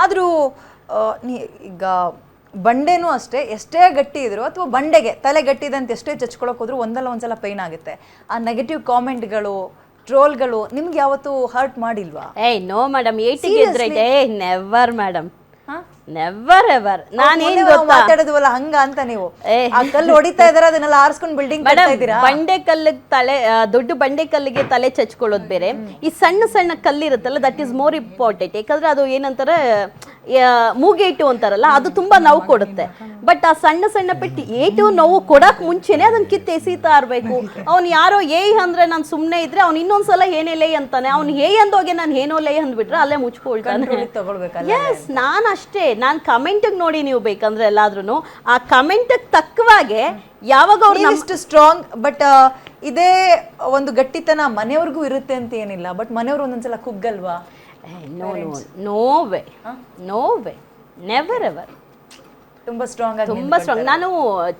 ಆದರೂ ಈಗ ಬಂಡೆನೂ ಅಷ್ಟೇ, ಎಷ್ಟೇ ಗಟ್ಟಿ ಇದ್ರು ಅಥವಾ ಬಂಡೆಗೆ ತಲೆ ಗಟ್ಟಿದೆ ಅಂತ ಎಷ್ಟೇ ಚಚ್ಕೊಳಕ್ ಹೋದ್ರು ಒಂದಲ್ಲ ಒಂದ್ಸಲ ಪೈನ್ ಆಗುತ್ತೆ. ಆ ನೆಗೆಟಿವ್ ಕಾಮೆಂಟ್ಗಳು, ಟ್ರೋಲ್ಗಳು ನಿಮ್ಗೆ ಯಾವತ್ತೂ ಹರ್ಟ್ ಮಾಡಿಲ್ವಾ? No madam, never madam, never ever. ನಾನೇನ್ ಮಾತಾಡೋದಲ್ಲ ಹಂಗ ಅಂತ ನೀವು ಆ ಕಲ್ಲು ಹೊಡಿತಾ ಇದಾರೆ, ಅದನ್ನೆಲ್ಲ ಆರಿಸ್ಕೊಂಡು ಬಿಲ್ಡಿಂಗ್ ಕಟ್ತಾ ಇದ್ದೀರಾ. ಬಂಡೆ ಕಲ್ಲಿಗೆ ತಲೆ, ದೊಡ್ಡ ಬಂಡೆ ಕಲ್ಲಿಗೆ ತಲೆ ಚಚ್ಕೊಳ್ಳೋದು ಬೇರೆ, ಈ ಸಣ್ಣ ಸಣ್ಣ ಕಲ್ಲಿರುತ್ತಲ್ಲ ದಟ್ ಈಸ್ ಮೋರ್ ಇಂಪಾರ್ಟೆಂಟ್. ಯಾಕಂದ್ರೆ ಅದು ಏನಂತಾರೆ ಮೂಗೇಟು ಅಂತಾರಲ್ಲ, ಅದು ತುಂಬಾ ನೋವು ಕೊಡುತ್ತೆ. ಬಟ್ ಆ ಸಣ್ಣ ಸಣ್ಣ ಪೆಟ್ಟಿ ಏಟು ನೋವು ಕೊಡಕ್ ಮುಂಚೆನೆ ಅದನ್ನ ಕಿತ್ತು ಎಸೀತಾ ಇರ್ಬೇಕು. ಅವ್ನು ಯಾರೋ ಅಂದ್ರೆ ನಾನು ಸುಮ್ನೆ ಇದ್ರೆ ಅವ್ನು ಇನ್ನೊಂದ್ಸಲ ಏನೇ ಲೈ ಅಂತಾನೆ, ಅವ್ನು ಅಂದೋಗೆ ನಾನು ಏನೋ ಲೈ ಅಂದ್ಬಿಟ್ರೆ ಅಲ್ಲೇ ಮುಚ್ಕೊಳ್ತಾನೆ. ಎಸ್, ನಾನು ಅಷ್ಟೇ, ನಾನು ಕಮೆಂಟ್ ನೋಡಿ ನೀವು ಬೇಕಂದ್ರೆ ಎಲ್ಲಾದ್ರೂ ಆ ಕಮೆಂಟ್ ತಕ್ಕವಾಗೆ ಯಾವಾಗ ಅವ್ರು ಇಷ್ಟು ಸ್ಟ್ರಾಂಗ್. ಬಟ್ ಇದೇ ಒಂದು ಗಟ್ಟಿತನ ಮನೆಯವ್ರಿಗೂ ಇರುತ್ತೆ ಅಂತ ಏನಿಲ್ಲ, ಬಟ್ ಮನೆಯವ್ರು ಒಂದೊಂದ್ಸಲ ಕುಗ್ಗಲ್ವಾ? No way, no way, never ever. ತುಂಬಾ ಸ್ಟ್ರಾಂಗ್. ನಾನು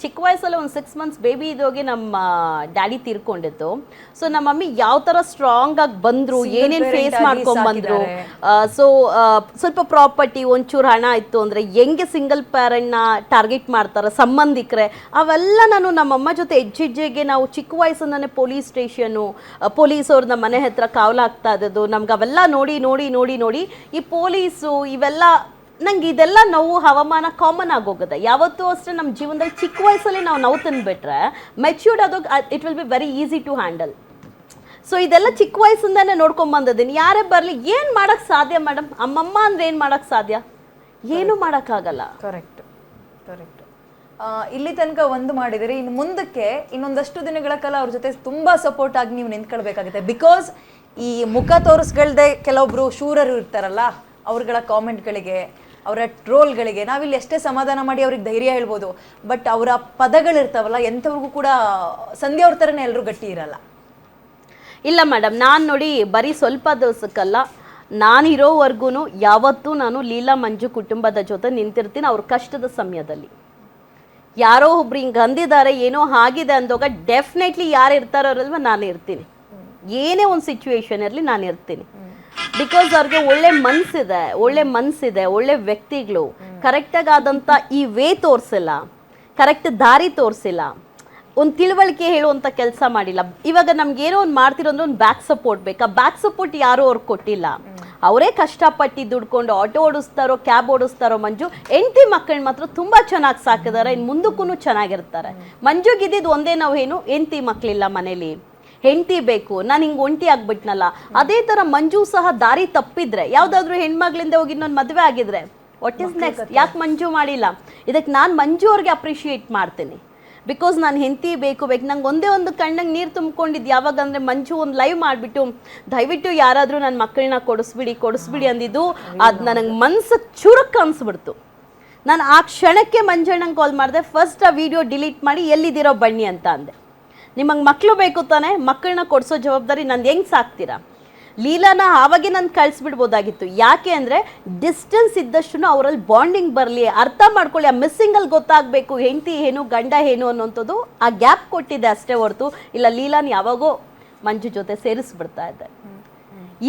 ಚಿಕ್ಕ ವಯಸ್ಸಲ್ಲಿ ಒಂದು 6 months ಬೇಬಿ ಇದ್ದೋಗಿ ನಮ್ಮ ಡ್ಯಾಡಿ ತೀರ್ಕೊಂಡಿತ್ತು. ಸೊ ನಮ್ಮ ಮಮ್ಮಿ ಯಾವ ತರ ಸ್ಟ್ರಾಂಗ್ ಆಗಿ ಬಂದ್ರು, ಏನೇನ್ ಫೇಸ್ ಮಾಡ್ಕೊಂಡ್ ಬಂದ್ರು. ಸೊ ಸ್ವಲ್ಪ ಪ್ರಾಪರ್ಟಿ, ಒಂಚೂರು ಹಣ ಇತ್ತು ಅಂದ್ರೆ ಹೆಂಗೆ ಸಿಂಗಲ್ ಪ್ಯಾರೆಂಟ್ ನ ಟಾರ್ಗೆಟ್ ಮಾಡ್ತಾರ ಸಂಬಂಧಿಕರೆ, ಅವೆಲ್ಲ ನಾನು ನಮ್ಮಮ್ಮ ಜೊತೆ ಹೆಜ್ಜೆಗೆ ನಾವು ಚಿಕ್ಕ ವಯಸ್ಸಿಂದಾನೆ ಪೊಲೀಸ್ ಸ್ಟೇಷನು, ಪೊಲೀಸ್ ಅವ್ರ ನಮ್ಮ ಮನೆ ಹತ್ರ ಕಾವಲಾಗ್ತಾ ಇದ್ದದ್ದು ನಮ್ಗೆ ಅವೆಲ್ಲ ನೋಡಿ ನೋಡಿ ನೋಡಿ ನೋಡಿ ಈ ಪೊಲೀಸು ಇವೆಲ್ಲ ನಂಗೆ ಇದೆಲ್ಲ ನೋವು ಹವಾಮಾನ ಕಾಮನ್ ಆಗೋಗುತ್ತೆ. ಯಾವತ್ತೂ ಅಷ್ಟೇ ನಮ್ಮ ಜೀವನದಲ್ಲಿ ಚಿಕ್ಕ ವಯಸ್ಸಲ್ಲಿ ನಾವು ನೋವು ತಿಂದ್ಬಿಟ್ರೆ ಮೆಚ್ಯೂರ್ಡ್ ಆದೋಗಿ it will be very easy to handle. So ಇದೆಲ್ಲ ಚಿಕ್ಕ ವಯಸ್ಸಿಂದಾನೆ ನೋಡ್ಕೊಂಡ್ ಬಂದಿದ್ದೀನಿ. ಯಾರೇ ಬರಲಿ ಏನು ಮಾಡೋಕ್ಕೆ ಸಾಧ್ಯ ಮೇಡಮ್? ಅಮ್ಮಮ್ಮ ಅಂದ್ರೆ ಏನು ಮಾಡೋಕ್ಕೆ ಸಾಧ್ಯ? ಏನು ಮಾಡೋಕ್ಕಾಗಲ್ಲ. Correct correct. ಇಲ್ಲಿ ತನಕ ಒಂದು ಮಾಡಿದಿರಿ, ಇನ್ನು ಮುಂದಕ್ಕೆ ಇನ್ನೊಂದಷ್ಟು ದಿನಗಳ ಕಾಲ ಅವ್ರ ಜೊತೆ ತುಂಬಾ ಸಪೋರ್ಟ್ ಆಗಿ ನೀವು ನಿಂತ್ಕೊಳ್ಬೇಕಾಗುತ್ತೆ. ಬಿಕಾಸ್ ಈ ಮುಖ ತೋರಿಸ್ಗಳ್ದೆ ಕೆಲವೊಬ್ರು ಶೂರರು ಇರ್ತಾರಲ್ಲ, ಅವ್ರಗಳ ಕಾಮೆಂಟ್ಗಳಿಗೆ, ಅವರ ಟ್ರೋಲ್ಗಳಿಗೆ ನಾವಿಲ್ಲಿ ಎಷ್ಟೇ ಸಮಾಧಾನ ಮಾಡಿ ಅವ್ರಿಗೆ ಧೈರ್ಯ ಹೇಳ್ಬೋದು, ಬಟ್ ಅವರ ಪದಗಳಿರ್ತಾವಲ್ಲ ಎಂಥವ್ರಿಗೂ ಕೂಡ ಸಂಧ್ಯಾ ಅವ್ರ ಥರನೇ ಎಲ್ಲರೂ ಗಟ್ಟಿ ಇರಲ್ಲ. ಇಲ್ಲ ಮೇಡಮ್, ನಾನು ನೋಡಿ ಬರೀ ಸ್ವಲ್ಪ ದಿವಸಕ್ಕಲ್ಲ, ನಾನಿರೋವರೆಗೂ ಯಾವತ್ತೂ ನಾನು ಲೀಲಾ ಮಂಜು ಕುಟುಂಬದ ಜೊತೆ ನಿಂತಿರ್ತೀನಿ. ಅವ್ರ ಕಷ್ಟದ ಸಮಯದಲ್ಲಿ ಯಾರೋ ಒಬ್ರು ಹಿಂಗೆ ಅಂದಿದ್ದಾರೆ, ಏನೋ ಆಗಿದೆ ಅಂದಾಗ ಡೆಫಿನೆಟ್ಲಿ ಯಾರು ಇರ್ತಾರಲ್ವ ನಾನು ಇರ್ತೀನಿ. ಏನೇ ಒಂದು ಸಿಚುವೇಶನ್ ಇರಲಿ ನಾನು ಇರ್ತೀನಿ. ಬಿಕಾಸ್ ಅವ್ರಿಗೆ ಒಳ್ಳೆ ಮನ್ಸಿದೆ, ಒಳ್ಳೆ ವ್ಯಕ್ತಿಗಳು, ಕರೆಕ್ಟಾಗಿ ಆದಂಥ ಈ ವೇ ತೋರಿಸಿಲ್ಲ, ಕರೆಕ್ಟ್ ದಾರಿ ತೋರಿಸಿಲ್ಲ, ಒಂದು ತಿಳುವಳಿಕೆ ಹೇಳುವಂಥ ಕೆಲಸ ಮಾಡಿಲ್ಲ. ಇವಾಗ ನಮ್ಗೇನೋ ಒಂದು ಮಾಡ್ತಿರೋಂದ್ರೆ ಒಂದು ಬ್ಯಾಕ್ ಸಪೋರ್ಟ್ ಬೇಕಾ? ಬ್ಯಾಕ್ ಸಪೋರ್ಟ್ ಯಾರೂ ಅವ್ರಿಗೆ ಕೊಟ್ಟಿಲ್ಲ. ಅವರೇ ಕಷ್ಟಪಟ್ಟು ದುಡ್ಕೊಂಡು ಆಟೋ ಓಡಿಸ್ತಾರೋ, ಕ್ಯಾಬ್ ಓಡಿಸ್ತಾರೋ. ಮಂಜು ಹೆಂಡತಿ ಮಕ್ಕಳನ್ನ ಮಾತ್ರ ತುಂಬ ಚೆನ್ನಾಗಿ ಸಾಕಿದ್ದಾರೆ, ಇನ್ನು ಮುಂದಕ್ಕೂ ಚೆನ್ನಾಗಿರ್ತಾರೆ. ಮಂಜುಗಿದ್ದಿದ್ದು ಒಂದೇ ನೋವೇನು, ಹೆಂಡತಿ ಮಕ್ಕಳಿಲ್ಲ ಮನೇಲಿ, ಹೆಂಡತಿ ಬೇಕು, ನಾನು ಹಿಂಗೆ ಒಂಟಿ ಆಗ್ಬಿಟ್ನಲ್ಲ. ಅದೇ ಥರ ಮಂಜು ಸಹ ದಾರಿ ತಪ್ಪಿದ್ರೆ, ಯಾವುದಾದ್ರೂ ಹೆಣ್ಮಗಳಿಂದ ಹೋಗಿ ಇನ್ನೊಂದು ಮದುವೆ ಆಗಿದ್ರೆ ವಾಟ್ ಈಸ್ ನೆಕ್ಸ್ಟ್? ಯಾಕೆ ಮಂಜು ಮಾಡಿಲ್ಲ? ಇದಕ್ಕೆ ನಾನು ಮಂಜು ಅವ್ರಿಗೆ ಅಪ್ರಿಷಿಯೇಟ್ ಮಾಡ್ತೀನಿ. ಬಿಕಾಸ್ ನಾನು ಹೆಂಡತಿ ಬೇಕು ನಂಗೆ ಒಂದೇ ಒಂದು ಕಣ್ಣಂಗೆ ನೀರು ತುಂಬಿಕೊಂಡಿದ್ದು ಯಾವಾಗ ಅಂದರೆ, ಮಂಜು ಒಂದು ಲೈವ್ ಮಾಡಿಬಿಟ್ಟು ದಯವಿಟ್ಟು ಯಾರಾದರೂ ನನ್ನ ಮಕ್ಕಳನ್ನ ಕೊಡಿಸ್ಬಿಡಿ ಅಂದಿದ್ದು, ಅದು ನನಗೆ ಮನ್ಸಿಗೆ ಚುರುಕು ಅನಿಸ್ಬಿಡ್ತು. ನಾನು ಆ ಕ್ಷಣಕ್ಕೆ ಮಂಜಣ್ಣಂಗೆ ಕಾಲ್ ಮಾಡಿದೆ, ಫಸ್ಟ್ ಆ ವಿಡಿಯೋ ಡಿಲೀಟ್ ಮಾಡಿ ಎಲ್ಲಿದ್ದೀರೋ ಬನ್ನಿ ಅಂತ ಅಂದೆ. ನಿಮಗೆ ಮಕ್ಕಳು ಬೇಕು ತಾನೆ, ಮಕ್ಕಳನ್ನ ಕೊಡಿಸೋ ಜವಾಬ್ದಾರಿ ನಂದು ಹೆಂಗೆ ಸಾಕ್ತೀರಾ? ಲೀಲಾನ ಆವಾಗೆ ನಾನು ಕಳಿಸ್ಬಿಡ್ಬೋದಾಗಿತ್ತು. ಯಾಕೆ ಅಂದರೆ ಡಿಸ್ಟೆನ್ಸ್ ಇದ್ದಷ್ಟು ಅವರಲ್ಲಿ ಬಾಂಡಿಂಗ್ ಬರಲಿ, ಅರ್ಥ ಮಾಡ್ಕೊಳ್ಳಿ, ಆ ಮಿಸ್ಸಿಂಗಲ್ಲಿ ಗೊತ್ತಾಗಬೇಕು ಹೆಂಡತಿ ಏನು ಗಂಡ ಏನು ಅನ್ನೋಂಥದ್ದು. ಆ ಗ್ಯಾಪ್ ಕೊಟ್ಟಿದ್ದೆ ಅಷ್ಟೇ ಹೊರತು ಇಲ್ಲ ಲೀಲಾನ ಯಾವಾಗೋ ಮಂಜು ಜೊತೆ ಸೇರಿಸ್ಬಿಡ್ತಾ ಇದ್ದೆ.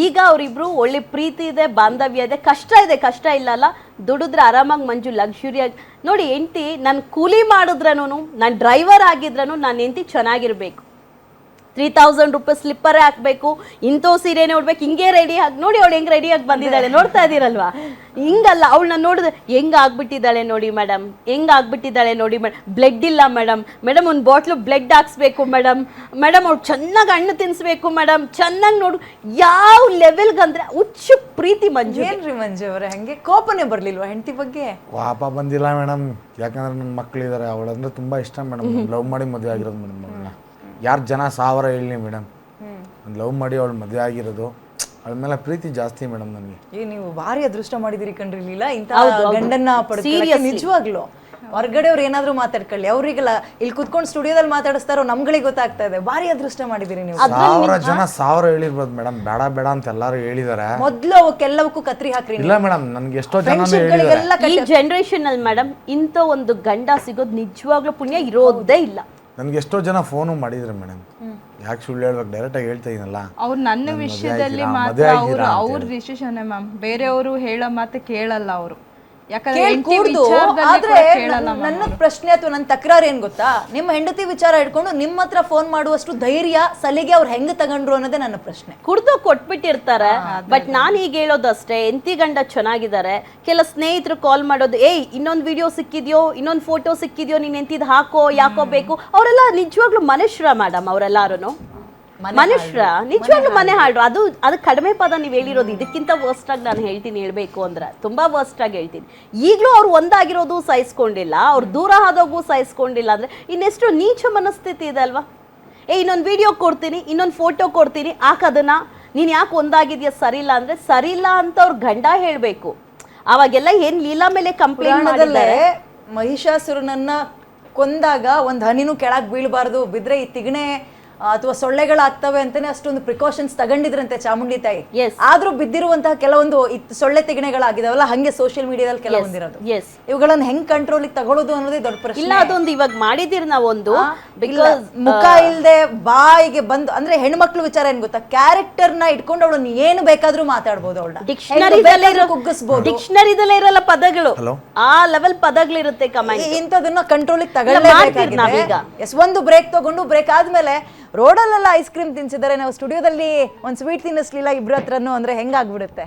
ಈಗ ಅವರಿಬ್ರು ಒಳ್ಳೆ ಪ್ರೀತಿ ಇದೆ, ಬಾಂಧವ್ಯ ಇದೆ. ಕಷ್ಟ ಇಲ್ಲ, ದುಡಿದ್ರೆ ಆರಾಮಾಗಿ ಮಂಜು ಲಕ್ಸುರಿಯಾಗಿ ನೋಡಿ. ಹೆಂಡತಿ ನಾನು ಕೂಲಿ ಮಾಡಿದ್ರೂ, ನಾನು ಡ್ರೈವರ್ ಆಗಿದ್ರೂ ನನ್ನ ಹೆಂಡತಿ ಚೆನ್ನಾಗಿರ್ಬೇಕು. 3000 ರೂಪಾಯಿ ಸ್ಲಿಪ್ಪರೇ ಹಾಕಬೇಕು, ಇಂಥೋ ಸೀರೆನೇ ಉಡ್ಬೇಕು, ಹಿಂಗೆ ರೆಡಿ ಆಗಿ ನೋಡಿ. ಅವಳು ಹೆಂಗೆ ರೆಡಿಯಾಗಿ ಬಂದಿದ್ದಾಳೆ ನೋಡ್ತಾ ಇದ್ದೀರಲ್ವಾ? ಹಿಂಗಲ್ಲ, ಅವಳನ್ನ ನೋಡಿದ್ರೆ ಹೆಂಗೆ ಆಗ್ಬಿಟ್ಟಿದ್ದಾಳೆ ನೋಡಿ ಮೇಡಮ್, ಬ್ಲಡ್ ಇಲ್ಲ ಮೇಡಮ್ ಒಂದು ಬಾಟ್ಲು ಬ್ಲಡ್ ಹಾಕ್ಸ್ಬೇಕು ಮೇಡಮ್ ಅವ್ಳು ಚೆನ್ನಾಗಿ ಹಣ್ಣು ತಿನ್ನಿಸ್ಬೇಕು ಮೇಡಮ್, ಚೆನ್ನಾಗಿ ನೋಡು. ಯಾವ ಲೆವೆಲ್ಗಂದ್ರೆ ಹುಚ್ಚು ಪ್ರೀತಿ ಮಂಜು. ಏನ್ರಿ ಮಂಜು ಅವರೇ, ಹಂಗೆ ಕೋಪನೇ ಬರಲಿಲ್ವಾ ಹೆಂಡತಿ ಬಗ್ಗೆ? ಪಾಪ ಬಂದಿಲ್ಲ ಮೇಡಮ್, ಯಾಕಂದ್ರೆ ನನ್ನ ಮಕ್ಕಳಿದ್ದಾರೆ, ಅವಳಂದ್ರೆ ತುಂಬ ಇಷ್ಟ ಮೇಡಮ್. ಲವ್ ಮಾಡಿ ಮದುವೆ ಆಗಿರೋದು ಮೇಡಮ್. ಅವಳನ್ನ ಯಾರು ಜನ 1000 ಹೇಳಿ ಮೇಡಮ್, ಲವ್ ಮಾಡಿ ಅವಳು ಮದುವೆ ಆಗಿರೋದು, ಅವಳ ಮೇಲೆ ಪ್ರೀತಿ ಜಾಸ್ತಿ ಮೇಡಮ್ ನನಗೆ. ನೀವು ಭಾರಿ ಅದೃಷ್ಟ ಮಾಡಿದಿರಿ ಕಣ್ರಿ ಲೀಲಾ, ಇಂಥ ಗಂಡನ್ನ ಪಡೆದು. ನಿಜವಾಗ್ಲು ಹೊರಗಡೆ ಅವ್ರು ಏನಾದ್ರು ಮಾತಾಡ್ಕೊಳ್ಳಿ, ಅವ್ರಿಗೆಲ್ಲ ಇಲ್ಲಿ ಕುತ್ಕೊಂಡು ಸ್ಟುಡಿಯೋದಲ್ಲಿ ಮಾತಾಡಿಸ್ತಾರೋ ನಮ್ಗಳಿಗೆ ಗೊತ್ತಾಗ್ತಾ ಇದೆ. ಭಾರಿ ಅದೃಷ್ಟ ಮಾಡಿದಿರಿ ನೀವು. 1000 ಜನ 1000 ಹೇಳಿರ್ಬೋದು ಮೇಡಮ್, ಬೇಡ ಅಂತ ಎಲ್ಲರೂ ಹೇಳಿದ್ದಾರೆ. ಮೊದ್ಲು ಅವಕ್ಕೆಲ್ಲವಕ್ಕೂ ಕತ್ರಿ ಹಾಕ್ರಿ. ಇಲ್ಲ ಮೇಡಮ್, ನನ್ಗೆ ಎಷ್ಟೋ ಜನ ಈ ಜನರೇಷನ್ ಅಲ್ಲಿ ಮೇಡಮ್ ಇಂಥ ಒಂದು ಗಂಡ ಸಿಗೋದು ನಿಜವಾಗ್ಲೂ ಪುಣ್ಯ ಇರೋದೇ ಇಲ್ಲ. ನನಗೆ ಎಷ್ಟೋ ಜನ ಫೋನು ಮಾಡಿದ್ರು ಮೇಡಮ್, ಯಾಕೆ ಸುಳ್ಳು ಹೇಳ್ಬೇಕು, ಡೈರೆಕ್ಟಾಗಿ ಹೇಳ್ತಾ ಇದೀನಲ್ಲ. ಅವ್ರು ನನ್ನ ವಿಷಯದಲ್ಲಿ ಮಾತ್ರ ಅವ್ರ ಡಿಸಿಷನ್ ಮ್ಯಾಮ್, ಬೇರೆಯವರು ಹೇಳೋ ಮಾತು ಕೇಳಲ್ಲ ಅವರು. ಯಾಕಂದ್ರೆ ಹೆಂಡತಿ ವಿಚಾರದಲ್ಲಿ ಆದ್ರೆ ಕೂಡ ಕೇಳಲ್ಲ ಮ್ಯಾಮ್. ನನ್ನ ಪ್ರಶ್ನೆ ಅಥವಾ ನನ್ನ ತಕರಾರು ಏನ್ ಗೊತ್ತಾ, ನಿಮ್ಮ ಹೆಂಡತಿ ವಿಚಾರ ಇಟ್ಕೊಂಡು ನಿಮ್ಮ ಹತ್ರ ಫೋನ್ ಮಾಡುವಷ್ಟು ಧೈರ್ಯ ಸಲಿಗೆ ಅವ್ರು ಹೆಂಗ್ ತಗೊಂಡ್ರು ಅನ್ನೋದೇ ನನ್ನ ಪ್ರಶ್ನೆ. ಕುಡ್ದು ಕೊಟ್ಬಿಟ್ಟಿರ್ತಾರೆ. ಬಟ್ ನಾನು ಈಗ ಹೇಳೋದಷ್ಟೇ, ಎಂತಿ ಗಂಡ ಚೆನ್ನಾಗಿದ್ದಾರೆ. ಕೆಲ ಸ್ನೇಹಿತರು ಕಾಲ್ ಮಾಡೋದು, ಏಯ್ ಇನ್ನೊಂದು ವಿಡಿಯೋ ಸಿಕ್ಕಿದ್ಯೋ, ಇನ್ನೊಂದು ಫೋಟೋ ಸಿಕ್ಕಿದ್ಯೋ, ನೀನ್ ಎಂತಿದ್ ಹಾಕೋ, ಯಾಕೋ ಬೇಕು. ಅವರೆಲ್ಲ ನಿಜವಾಗ್ಲೂ ಮನುಷ್ಯರ ಮೇಡಮ್, ಅವರೆಲ್ಲಾರು ಮನುಷ್ಯರ, ನಿಜವಾಗ್ಲೂ ಮನೆ ಹಾಳ್ರು. ಅದು ಕಡಿಮೆ ಪದ ನೀವು ಹೇಳಿರೋದು. ಇದಕ್ಕಿಂತ ವರ್ಸ್ಟ್ ಆಗಿ ನಾನು ಹೇಳ್ತೀನಿ, ಹೇಳ್ಬೇಕು ಅಂದ್ರೆ ತುಂಬಾ ವರ್ಸ್ಟ್ ಆಗಿ ಹೇಳ್ತೀನಿ. ಈಗಲೂ ಅವ್ರು ಒಂದಾಗಿರೋದು ಸಹಿಸ್ಕೊಂಡಿಲ್ಲ, ಅವ್ರು ದೂರ ಆದೋಗೂ ಸಹಿಸ್ಕೊಂಡಿಲ್ಲ ಅಂದ್ರೆ ಇನ್ನೆಷ್ಟು ನೀಚ ಮನಸ್ಥಿತಿ ಇದೆ ಅಲ್ವಾ. ಇನ್ನೊಂದು ವಿಡಿಯೋ ಕೊಡ್ತೀನಿ, ಇನ್ನೊಂದು ಫೋಟೋ ಕೊಡ್ತೀನಿ, ಹಾಕದನ್ನ ನೀನ್ ಯಾಕೆ ಒಂದಾಗಿದ್ಯಾ ಸರಿ ಇಲ್ಲ ಅಂದ್ರೆ ಸರಿ ಇಲ್ಲ ಅಂತ ಅವ್ರ ಗಂಡ ಹೇಳ್ಬೇಕು. ಅವಾಗೆಲ್ಲ ಏನ್ ಲೀಲಾ ಮೇಲೆ ಕಂಪ್ಲೇಂಟ್ ಮಾಡಿದ್ದಾರೆ. ಮಹಿಷಾಸುರನನ್ನ ಕೊಂದಾಗ ಒಂದ್ ಹನಿನೂ ಕೆಳಗ್ ಬೀಳಬಾರ್ದು, ಬಿದ್ರೆ ಈ ತಿಗಣೆ ಅಥವಾ ಸೊಳ್ಳೆಗಳಾಗ್ತವೆ ಅಂತಾನೆ ಅಷ್ಟೊಂದು ಪ್ರಿಕಾಷನ್ಸ್ ತಗೊಂಡಿದ್ರಂತೆ ಚಾಮುಂಡಿ ತಾಯಿ. ಆದ್ರೂ ಬಿದ್ದಿರುವಂತಹ ಕೆಲವೊಂದು ಸೊಳ್ಳೆ ತಿಗಣೆಗಳಾಗಿದಾವಲ್ಲ, ಹಂಗೆ ಸೋಷಿಯಲ್ ಮೀಡಿಯಾದಲ್ಲಿ ಕೆಲವೊಂದಿರೋದು. ಇವುಗಳನ್ನ ಹೆಂಗ್ ಕಂಟ್ರೋಲ್ ತಗೊಳ್ಳೋದು ಅನ್ನೋದೇ ದೊಡ್ಡ ಪ್ರಶ್ನೆ. ಇಲ್ಲ, ಅದೊಂದು ಇವಾಗ ಮಾಡಿದಿರಿ ನಾವೊಂದು, ಮುಖ ಇಲ್ದೆ ಬಾಯಿಗೆ ಬಂದು ಅಂದ್ರೆ ಹೆಣ್ಮಕ್ಳು ವಿಚಾರ ಏನ್ ಗೊತ್ತಾ, ಕ್ಯಾರೆಕ್ಟರ್ ನ ಇಟ್ಕೊಂಡು ಅವಳನ್ನ ಏನು ಬೇಕಾದ್ರೂ ಮಾತಾಡ್ಬೋದು, ಅವಳ ಡಿಕ್ಷನರಿದಲ್ಲೇ ಇರಲ್ಲ ಪದಗಳು, ಆ ಲೆವೆಲ್ ಪದಗಳಿರುತ್ತೆ. ಕಮೆಂಟ್ ಇಂಥದನ್ನ ಕಂಟ್ರೋಲಿಗೆ ತಗೊಳ್ಳೇಬೇಕಾಗಿದೆ. ಒಂದು ಬ್ರೇಕ್ ತಗೊಂಡು, ಬ್ರೇಕ್ ಆದ್ಮೇಲೆ ರೋಡಲ್ಲೆಲ್ಲ ಐಸ್ ಕ್ರೀಮ್ ತಿನ್ಸಿದ್ದಾರೆ, ನಾವು ಸ್ಟುಡಿಯೋದಲ್ಲಿ ಒಂದು ಸ್ವೀಟ್ ತಿನ್ನಿಸ್ಲಿಲ್ಲ ಇಬ್ರ ಹತ್ರನೂ ಅಂದ್ರೆ ಹೆಂಗಾಗ್ಬಿಡುತ್ತೆ.